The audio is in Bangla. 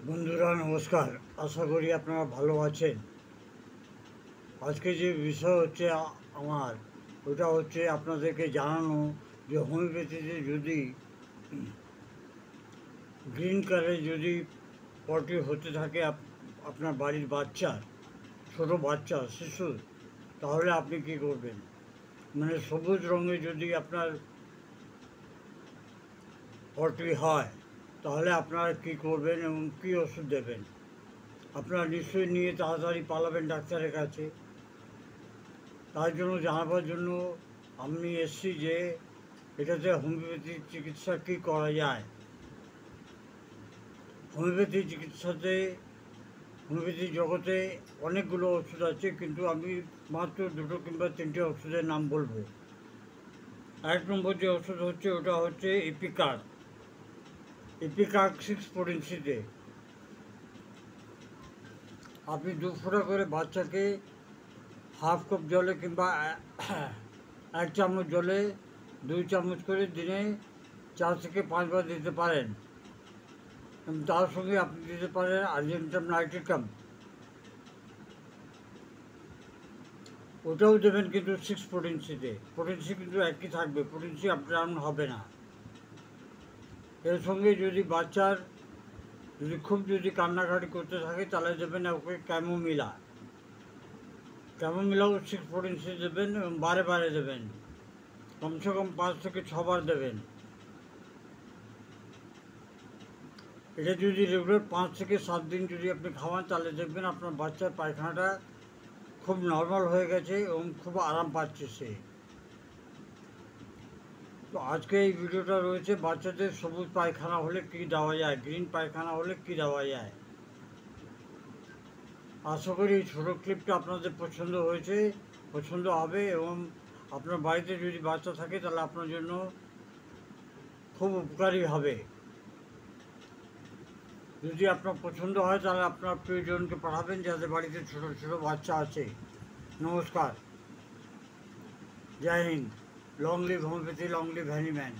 বন্ধুরা নমস্কার, আশা করি আপনারা ভালো আছেন। আজকে যে বিষয় হচ্ছে আমার ওটা হচ্ছে আপনাদেরকে জানানো যে হোমিওপ্যাথিতে যদি গ্রিন কালারে যদি পটি হতে থাকে আপনার বাড়ির বাচ্চার, ছোটো বাচ্চা শিশু, তাহলে আপনি কি করবেন। মানে সবুজ রঙে যদি আপনার পটি হয় তাহলে আপনারা কী করবেন এবং কী ওষুধ দেবেন। আপনারা নিশ্চয়ই নিয়ে তাড়াতাড়ি পালাবেন ডাক্তারের কাছে। তার জন্য জানাবার জন্য আমি এসেছি যে এটাতে হোমিওপ্যাথি চিকিৎসা কী করা যায়। হোমিওপ্যাথি চিকিৎসাতে হোমিওপ্যাথি জগতে অনেকগুলো ওষুধ আছে, কিন্তু আমি মাত্র 2 কিংবা 3টে ওষুধের নাম বলবো। 1 নম্বর যে ওষুধ হচ্ছে ওটা হচ্ছে ইপিকার্ক। 6 আপনি 2 ফোঁটা করে বাচ্চাকে হাফ কাপ জলে কিংবা 1 চামচ জলে 2 চামচ করে দিনে 4 থেকে 5 বার দিতে পারেন। এবং তার সঙ্গে আপনি দিতে পারেন আর্জেন্টাম নাইট্রিকাম, ওটাও দেবেন, কিন্তু 6 পোটেন্সিতে। পোটেন্সি কিন্তু একই থাকবে, পোটেন্সি আপ ডাউন হবে না। এর সঙ্গে যদি বাচ্চার খুব কান্নাকাটি করতে থাকে তাহলে দেবেন ওকে ক্যামোমিলাও 6 পোটেন্সি দেবেন এবং বারে বারে দেবেন, কমসে কম 5 থেকে 6 বার দেবেন। এটা যদি রেগুলার 5 থেকে 7 দিন যদি আপনি খাওয়ান তাহলে দেখবেন আপনার বাচ্চার পায়খানাটা খুব নর্মাল হয়ে গেছে এবং খুব আরাম পাচ্ছে সে। তো আজকে এই ভিডিওটা রয়েছে বাচ্চাদের সবুজ পায়খানা হলে কী দেওয়া যায়, গ্রিন পায়খানা হলে কী দেওয়া যায়। আশা করি এই ছোটো ক্লিপটা আপনাদের পছন্দ হবে এবং আপনার বাড়িতে যদি বাচ্চা থাকে তাহলে আপনার জন্য খুব উপকারী হবে। যদি আপনার পছন্দ হয় তাহলে আপনার প্রিয়জনকে পাঠাবেন যাদের বাড়িতে ছোটো ছোটো বাচ্চা আছে। নমস্কার, জয় Hind. Long live homoeopathy, long live Hahnemann.